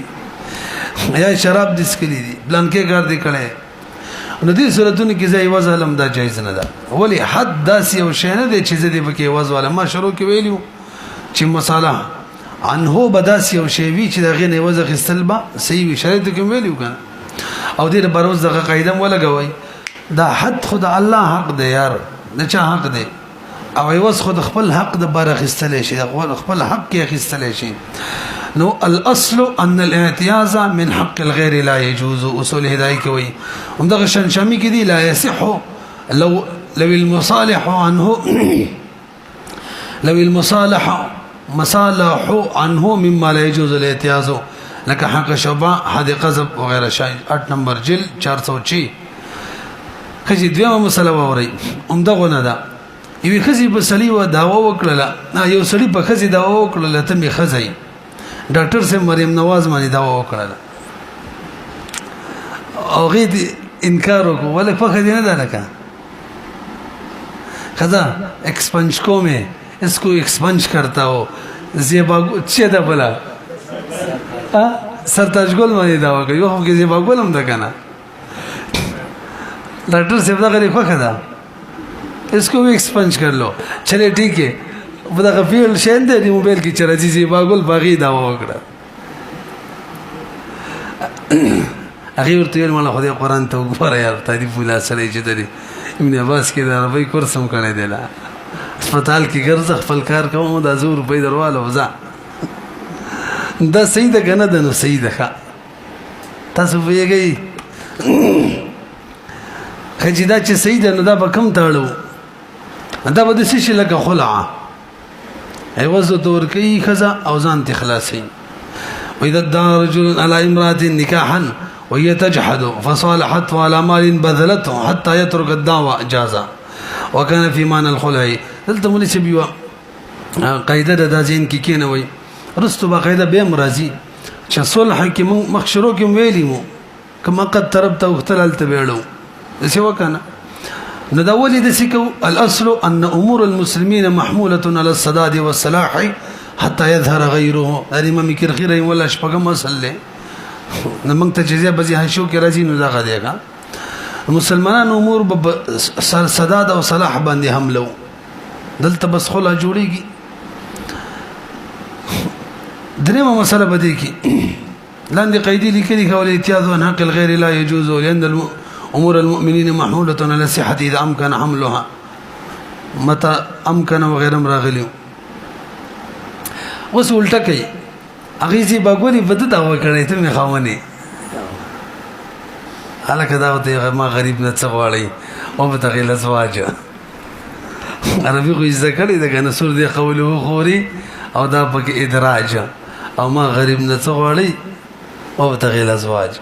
یا شراب دې سکلی دي بلانکې کار دې کړي نو دې صورتونو کې ځای وزلم دا جایز نه ده ولی حد داسې او شی نه دی چې دې په کې وز والا ما شروع کې ویلو چې مصالح عنه بداسي او شی وی چې دغه نه وز خستل با صحیح شریعت کې ویلو کنه او دې بروز دغه قاعده ولګوي دا حد خدای الله حق دی یار نه چا حق دی او ایواز خود خپل حق د بار خستل شي خپل حق کې خستل شي نو الاصل ان الاعتياز من حق الغير لا يجوز اصول هدايه کوي همدغه شنشامي کې دي لا يصح لو المصالح عنه لو المصالح مصالح عنه مما لا يجوز الاعتياز لك حق شبع حد قذب وغيره شيء 8 نمبر جلد 406 خجي دویمه مسله ووري همدغه نه ده یوه خزي په سړی و داوا وکړه یو سړی په خزي داوا وکړه ته می خزي ډاکټر سه مریم نواز باندې داوا وکړه او غید انکار وکړه ولې په خزي نه ده لکه خزا ایکسپنج کومه इसको एक्सपंज करता हो زیباګو چې دا بلا सरताज ګل باندې داوا کوي یو کې زیباګول هم ده کنه ډاکټر صاحب دا غری خوخه ده इसको भी एक्सपंज कर लो चले ठीक है बड़ा غفیل شین دی موبایل کې چې راځي زیباګول باغی داوا وکړه هغه ورته ویل مله خدای قران ته وګوره یار تعریف ولا سره چې دی ابن عباس کې دا عربی کورس هم کړی دی لا اسپیټال کې ګرځ خپل کار کوم د 100 روپۍ درواله وځه دا صحیح ده کنه ده نو صحیح ده تاسو ویږئ خجیدا چې صحیح ده نو دا به کم تاړو دا به د څه لکه خلع ایواز تور کوي خزا او ځان ته خلاصي واذا دار رجل على امراه نكاحا وهي تجحد فصالحت على مال بذلته حتى يترك الدعوه جازا وكان في معنى الخلع دلته مولي سبيوا قاعده د ځین کې کینه وای رستو با قاعده به مرضی چې صلح کې مخشرو کې ویلی مو کما قد تربت واختلال تبيلو څه وکنه نو دا ولې د سکو الاصل ان امور المسلمين محموله على السداد والصلاح حتى يظهر غيره امام کرخیره ولا شپږم مسله نو موږ ته جزيه بزي هشو کې راځي نو دا غديګه مسلمانانو امور سداد او صلاح باندې حملو دلته بس خلا جوړيږي درېمه مسله بده کې لاندې قیدی لیکلي کولې امتیاز عن حق الغير لا يجوز لان امور المؤمنین محموله على صحه اذا امكن حملها متى امكن وغيرهم راغلیو اوس الټه کوي هغه چې باګوري بده دا وکړې ته مې خاوني هلکه دا وته ما غریب نه څه غواړي او په تغیل ازواج عربي خو ذکر دې کنه سور دې قوله خوري او دا پکې ادراج او ما غریب نه څه غواړي او په تغیل ازواج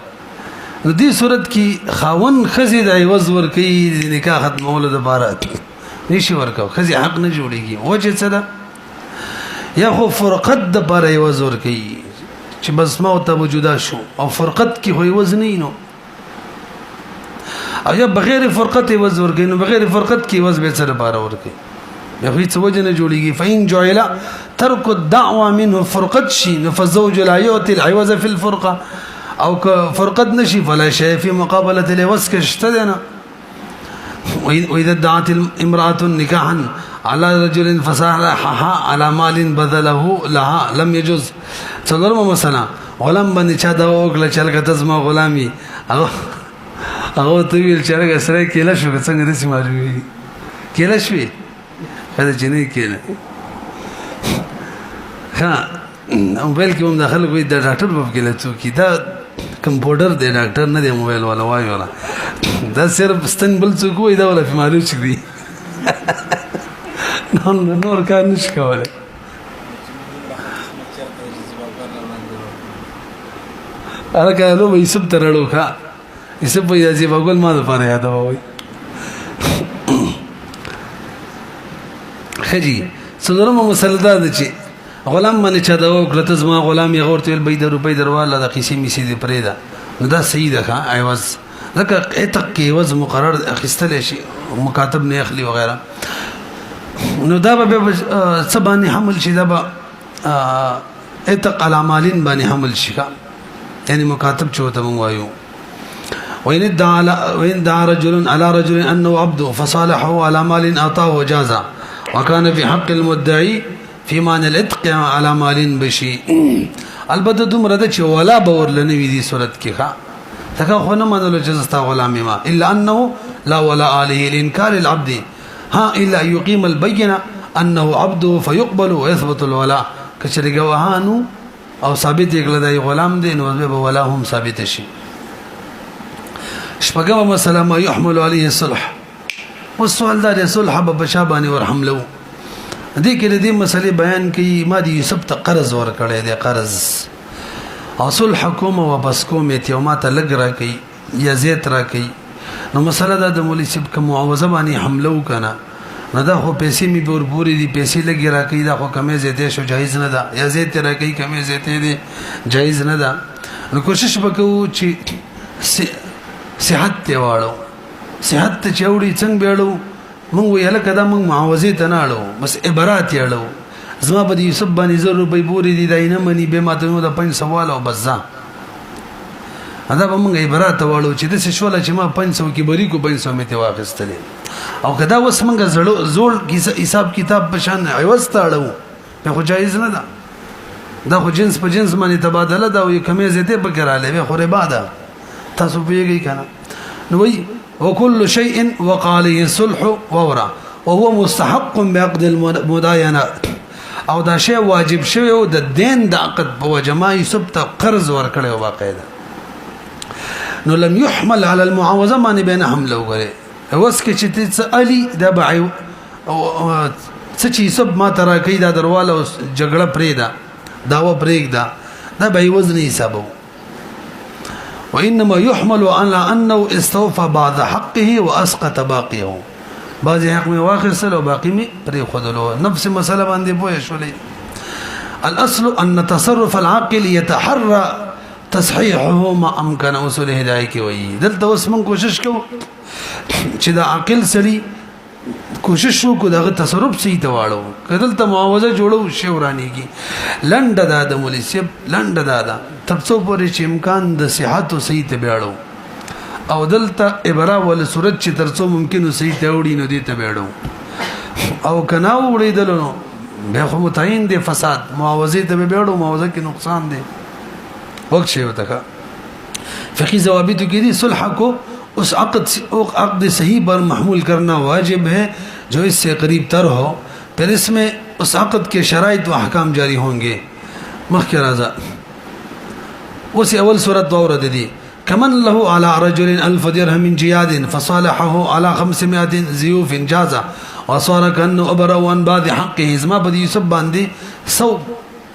نو دې صورت کې خاون خزي د عوض ور کوي نکاح ختمولو د بارات نشي ورکاو خزي حق نه جوړيږي وجه څه ده یا خو فرقت د باره عوض ور کوي چې بس موت موجوده شو او فرقت کې خو عوض نه نو او یا بغیر فرقت عوض ور کوي نو بغیر فرقت کې عوض به څه باره ور کوي یا خو څه وجه نه جوړيږي فإن جعل ترك الدعوه منه فرقت شي فالزوج لا يعطي العوض في الفرقه او که فرقت نشي فلا شيء في مقابله العوض كشتدنا واذا ادعت امراه نكاحا على رجل فصالحها على مال بذله لها لم يجوز څلورم مثلا غلام باندې چا دا وکړه چې لکه تزما غلامي هغه ته ویل چې هغه سره کېله شو څنګه دې سیماري کېله شوې هدا چې نه کېله ها موبایل کې هم داخل کوي د ډاکټر په کې لته کی دا کمپیوټر دی ډاکټر نه دی موبایل والا وایي ولا دا صرف استنبول څوک وي دا ولا فيمالو چې دی نور کار نشي کولای هغه له وې سب ترړو ښا یسه په یازي بغل ما د پاره یاد وای خجی څلورمه مسله دا ده چې غلام باندې چا دا وکړه زما غلام یې غورته ول 2 روپۍ درواله د قیسې میسې دی پرېدا نو دا صحیح ده ښا ایواز ځکه اتق کې ایواز مقرر اخیستل شي مکاتب نه اخلي وغیرہ نو دا به سبانه حمل شي دا به اتق على مالين باندې حمل شي یعنی مکاتب چوته مونږ وایو وإن دعا رجل على رجل أنه عبده فصالحه على مال أعطاه وجازا وكان في حق المدعي في معنى الاتق على مال بشي البته دومره ده چې ولا باور لنوي دي صورت کې ښا تکه خو نه منلو چې زستا غلامي ما الا انه لا ولا عليه الانكار العبد ها الا يقيم البينه انه عبده فيقبل ويثبت الولاء کچري گواهانو او ثابت کړل دی غلام دی نو به ولا هم ثابت شي شپږم مسله ما يحمل عليه الصلح والسؤال دا صلح به بشاباني ورحملو دې کې دې مسلې بیان کړي ما دي سب ته قرض ور کړی دی قرض اصل حکومت او بس کوم ته ما ته لګ را کوي یا زیات را کوي نو مسله دا د مولوی سب کوم معاوضه باندې حمله وکنه نو دا خو پیسې می پورې دي پیسې لګ را کوي دا خو کمې زیاتې شو جایز نه ده یا زیات را کوي کمې زیاتې دي جایز نه ده نو کوشش وکړو چې صحت ته واړو صحت ته چوړي څنګه بیړو مونږ ویل کدا مونږ معاوضه ته نه اړو بس عبارت یړو زما په دې سب باندې 0 روپۍ پورې دي داینه منی به ماته نو د 500 او بس ځه ادا به مونږ عبارت واړو چې د شوله چې ما 500 کې بری کو 500 مې ته واخستلې او کدا وس مونږ زول حساب کتاب په شان عوض تاړو په خو جایز نه ده دا خو جنس په جنس باندې تبادله دا وي کمې زیته بکراله به خو ربا ده تاسو پیږئ کنه نو وی وكل شيء وقع عليه الصلح وورا وهو مستحق بعقد المداينه او دا شی واجب شوی او د دین د عقد په وجماعي سبت قرض ورکړی او باقاعده نو لم يحمل على المعاوضه باندې بین حمله وګره اوس کې چې علي دا بعي څه چې سب ما ترا کوي دا درواله جګړه پرېدا داوا پرېګدا دا به وزن حسابو وانما يحمل على انه استوفى بعض حقه واسقط باقيه بعض حق می واخصل او باقي می پرې خدلو نفس مسله باندې پوه شولې الاصل ان تصرف العاقل يتحرى تصحيحه ما امكن اصول هدايه کې وي دلته اوس من کوشش کوو چې دا عاقل سړي کوشش وکړو دا تصرف صحیح ته واړو کله ته معاوضه جوړو شورانيږي لنډه دا د مولسیب لنډه دا ترڅو پورې چې امکان د صحت او صحیح ته بیاړو او دلته ابرا ول صورت چې ترڅو ممکن صحیح ته وړي نو دي ته بیاړو او کنا وړي دلونو به خو متعین دي فساد معاوضه ته بیاړو معاوضه کې نقصان دي وخت شي وته فقہی ضوابط کې دي صلح کو उस अक़द सही पर महमूल करना वाजिब है जो इससे करीब तर हो, फिर इसमें उस अक़द के शराइत व अहकाम जारी होंगे। मख़के राज़ा उस अवल सूरत वावरद दी कमन लहू अला रजुलिन अल्फ दिरहमिन जियादिन फसालहहु अला 500 ज़ियूफिन जाज़ा व सारा कन्नु अबरा वन बाद हक़्क़िही ज़मा बदी यूसुफ बांधी 100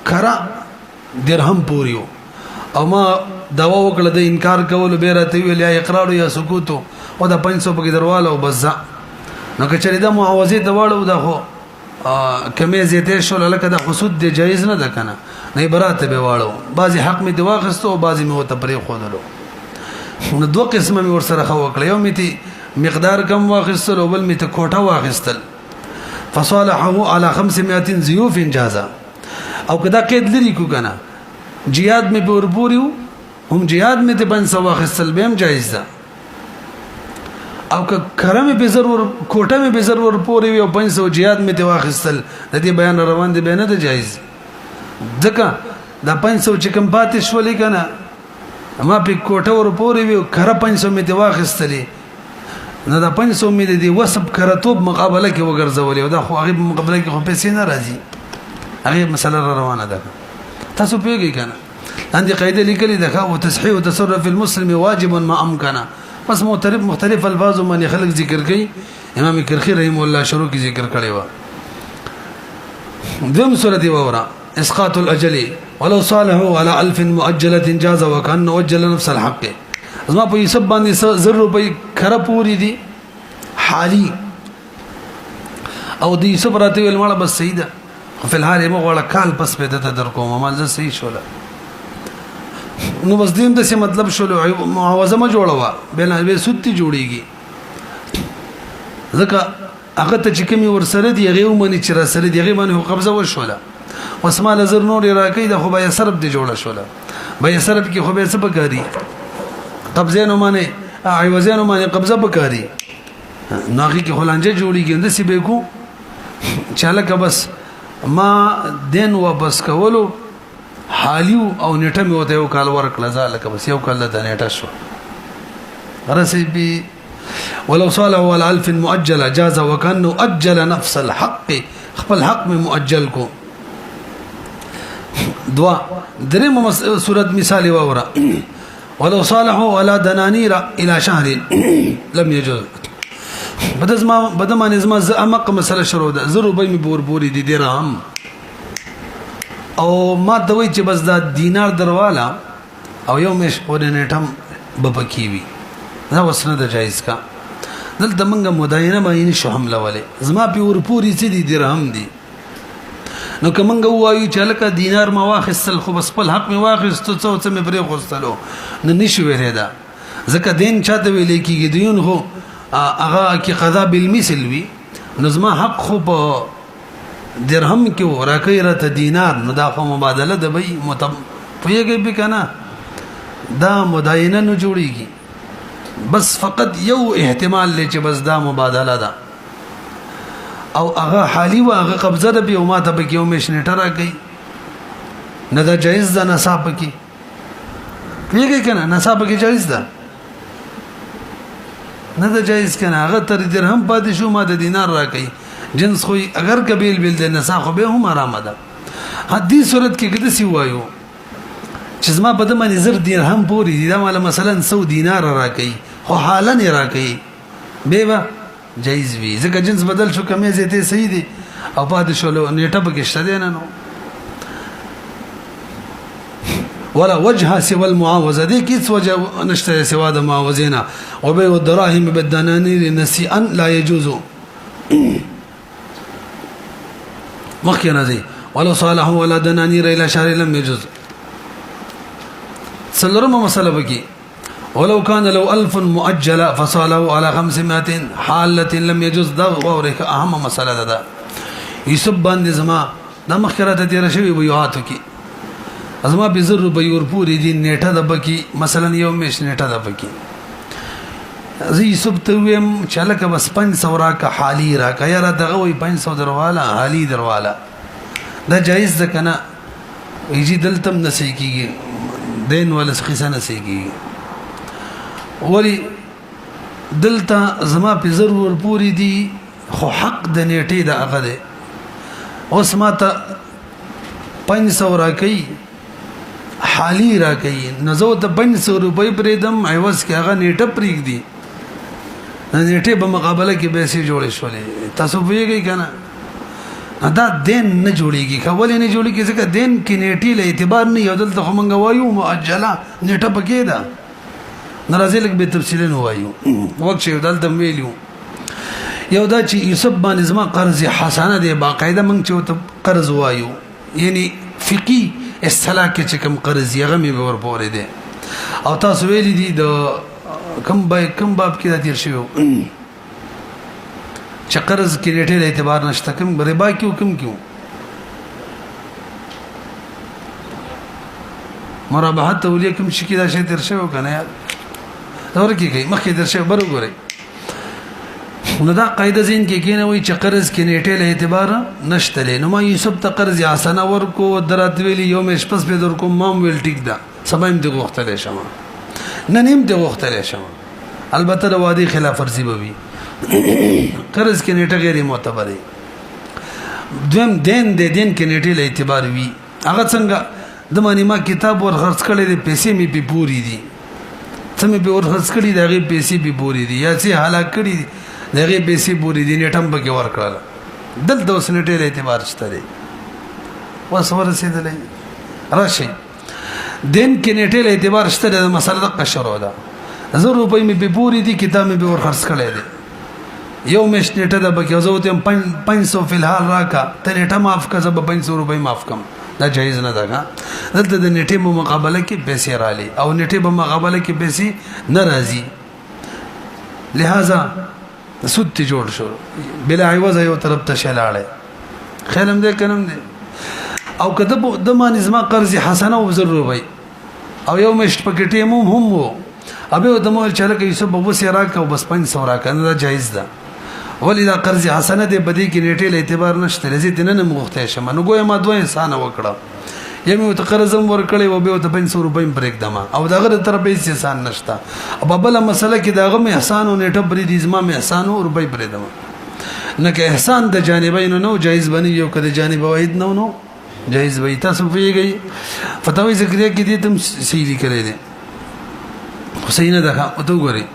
खरा दिरहम पूरी हो और मां दवा वकड़ दे इनकार कवल बेरते हुए या इकरार या सुकूत और दा 500 पकी दरवाला बज़ा न कचरी दा मुआवज़े दवाड़ो दा हो कमे ज़ेते शोल अलग दा खुसूद दे जायज़ न दकना नहीं बरात बेवाड़ो बाज़ी हक़ में दवा खस्तो बाज़ी में वो तपरी खोदलो न दो किस्म में और सरखा वकड़ यो में थी मिक़दार कम वाखिस्तल अवल में तो कोठा वाखिस्तल फसालहहु अला 500 ज़ियूफिन जाज़ा और कदा कैद लिरी को कना जियाद में पूरी हूँ हम जियाद में थे 500 वाखिस्तल बेम जायज़ दा अब खरा में बेजर और कोठा में बेजर और पूरी हुई और 500 जियाद में थे वाखिस्तल नदी बयान रवान दे बेना तो जायज़ दका दा 500 चिकम बातिश वाली कना मां पे कोठा और पूरी हुई खरा 500 में थे वाखिस्तली न दा 500 में दे वसब खरा तो मुकाबला के वगर जवली दा खो आगे मुकाबला के खो पैसे ना राजी आगे मसला रवाना दा تاسو پیږي کنه عندي قاعده لیکلي ده او تصحيح وتصرف المسلم واجب ما امكن بس مختلف الفاظ من خلق ذکر کوي امام کرخی رحم الله شروع کی ذکر کړي و دم سورۃ وورا اسقاط الاجل ولو صالحوا على 1000 مؤجله جاز وكان وجل نفس الحق زما په یسب باندې 0 روپۍ خره پوری دي حالي او دې صبر راته ویل مالا بس سیده في الحال مغوړه کال پس پیدا ته در کوم مال زه صحیح شوله نو بس دیم د څه مطلب شوله معاوضه ما جوړوا بل به سوتي جوړیږي ځکه هغه ته چې کوم ور سره دی هغه ومني چې را سره دی هغه باندې قبضه وشوله وسمال زر نور راکې د خو به سرب دی جوړه شوله به سرب کې خو به څه بکاري قبضه نو باندې عوضانو باندې قبضه بکاري ناغي کې خلانجه جوړیږي اند سی به کو چاله کا بس ما دین واپس کولو حالیو او نیټه مې وته یو کال ورکړه ځاله بس یو کال د نیټه شو رسي بي ولو صالحوا على 1000 مؤجله جاز وكانه اجل نفس الحق خپل حق میں مؤجل کو دعا دریم سورۃ مثال وورا ولو صالحوا على دنانير الى شهر لم يجوز بدما نظام امق مسله شروع ده زرو به می بوربوري دي درهم او ما دوی چې بس دا دینار دروالا او یو مش اورنټم بپکیوي دا وسنه د جایز کا دلته منګه مداینه باندې شو حمله ولې زما په ورپوري چې دي درهم دي نو کومنګ وایو چې لکه دینار ما واخستل خو بس په حق می واخستو څو څه می پرې خوستلو نه نشو ویره دا ځکه دین چاته ویلې کیږي دیون هو اغا کی قضا بالمثل وی نظم حق خو په درهم کې ورکې رته دینار نو دا خو مبادله د بی پویږي به کنه دا مداینه نه جوړیږي بس فقط یو احتمال لې چې بس دا مبادله ده او اغا حالی و اغا قبضه ده به ما ته به یو مشنټه راکې نه دا جایز ده نصاب کې پویږي کنه نصاب کې جایز ده نه دا جایز کنه هغه تر درهم پاتې شو ما د دینار راکې جنس خو اگر قبیل بیل د نساخ به هم آرام ده حدیث صورت کې کده سی وایو چې زما په دمه نظر درهم پوری دا مال مثلا 100 دینار راکې خو حالا نه راکې به جایز وی ځکه جنس بدل شو کمې زیته صحیح دي او پاتې شو نیټه پکې شته نه نو ولا وجه سوى المعاوضه دي كيس وجه نشتري سوى المعاوضين وبيع الدراهم بالدنانير نسيئا لا يجوز مخينا زي ولو صالحوا ولا دنانير الى شهر لم يجوز سلرم مساله بكي ولو كان لو 1000 مؤجله فصالحوا على 500 حاله لم يجوز ده وورك اهم مساله ده يسب باندې زما د مخکره ته رشوي وياتو کی ازما به 0 روپۍ ور پوری دي نیټه د بکی مثلا یو مش نیټه د بکی زی سب ته ویم چلکه بس 500 را کا حالی را کا یاره دغه وی 500 دروالا حالی دروالا دا جایز ده کنه یجی دلتم نسی کیږي دین ول قصه نسی کیږي ولی دلته زما په ضرور پوری دي خو حق د نیټې د هغه دی اوس ما ته 500 راکړي حالي راکړي نو زه ته 500 روپۍ پرېږدم عوض کې هغه نیټه پرېږدي نیټه په مقابله کې پیسې جوړې شولې تاسو پوهیږئ کنه دا دین نه جوړیږي کولې نه جوړیږي ځکه دین کې نیټې له اعتبار نه یو دلته خو مونږ وایو مؤجله نیټه پکې ده ناراضي لګ به تفصیل نه وایو وخت یو دلته ویلو یو دا چې یوسف باندې زما قرض حسنه دی باقاعده مونږ چې قرض وایو یعنی فقہی اصطلاح کې چې کوم قرض یې غمي به ورپورې دی او تاسو ویلي دي د کم باب کې دا تیر شوی چې قرض کې نیټه له اعتبار نشته کوم ربا کیوں مرابحت تولیه کوم شي کې دا شی تیر شوی کنه یار دا ورکی مخکې در شوی بر وګورئ نو دا قاعده زین کې کینه وي چې قرض کې نیټه له اعتبار نشته نو ما یوسف ته قرض حسنه ورکو درات ویلی یو مې شپس په در کوم مام ویل ټیک دا سبا دې غوښتل شمه نه نیم ته وختل شم البته د وادي خلاف ورزي بوي قرض کې نیټه غیر معتبره دویم دین کې نیټه له اعتبار وي هغه څنګه د مانی ما کتاب ور خرڅ کړي د پیسې می په پوری دي سمې په ور خرڅ کړي دغه پیسې په پوری دي یا چې هلاک کړي دغه پیسې پوری دي نیټم به ور کړل دلته اوس نیټه له اعتبار شته دي وسور رسیدلې راشي دین کې نیټه له اعتبار شته د مسله د قشرو ده 1000 روپۍ می به پوری دي کتاب می به ور خرڅ کړي دي یو مش نیټه د بکه زه ته 500 فی الحال راکا ته نیټه معاف کا زه 500 روپۍ معاف کم دا جایز نه ده دلته د نیټه په مقابله کې پیسې رالي او نیټه په مقابله کې پیسې ناراضي لہذا سود ته جوړ شو بلا عوض یو طرف ته شلاړه خیرم دې کنم دې او کده د ما نظم قرض حسنه او 1000 روپۍ او یو مشت پکټې هم وو ابه د مول چاله کې یوسف بوبو سي راکاو بس 500 راکا نه جایز ده ولی دا قرض حسنه دې بدی کې نیټه له اعتبار نشته لذي دنه مغخته شم نو ګویا ما دوه انسان وکړه یمه ته قرضم ورکړې و به ته 500 روپۍ پر اقدام او داغه تر به انسان نشته او بل مسله کې داغه مې احسان او نیټه بری دې زما مې احسان او روپۍ پر اقدام نه کې احسان د جانبین نو جایز بنی یو کده جانب واحد نو جایز وي تاسو پیږئ فتاوی ذکریه کې دې تم صحیح لیکلې دي حسین ده او تو ګوري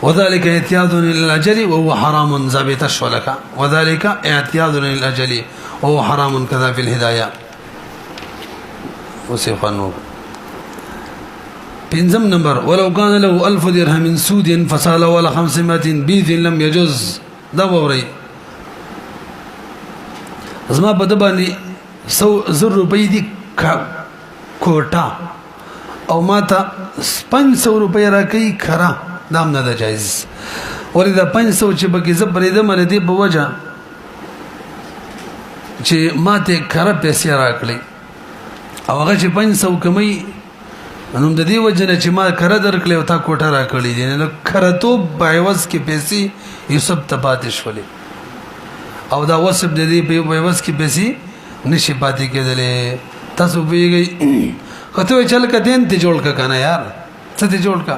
وذلك اعتياد للاجل وهو حرام ثابت الشلك وذلك اعتياد للاجل وهو حرام كذا في الهدايه وسيفنو بنزم نمبر ولو كان له 1000 درهم سود فصال ولا 500 باذن لم يجوز دا ووري زما بدباني 100 روپۍ دي کوټا او ماته 500 روپۍ راکې خرا دام نه ده جایز ولې دا 500 چې بګې زبرې د مله دی په وجه چې ماته خرا پیسې راکړي او هغه چې 500 کمي انوم د دې وجه نه چې ما خرا درکړي او تا کوټه راکړي دي نو خرا تو بایوس کې پیسې یوسف ته پاتې شولې او دا وسب د دې په بایوس کې پیسې نشي پاتې کېدلې تاسو پیږئ کته چل ک دین ته جوړ ک کنه یار څه ته جوړ کا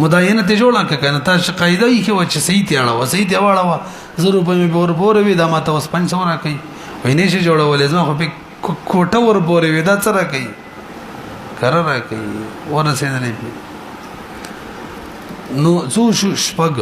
مداینه ته جوړ ک کنه تاسو قاعده یې کې و چې صحیح تی اړه و صحیح تی واړه 1000 روپۍ مې پور پور وی دا ماته اوس 500 راکې وینې شي جوړولې زما خو په کوټه ور پورې وی دا څه راکې کار راکې ورسېدلې نو څو شپږ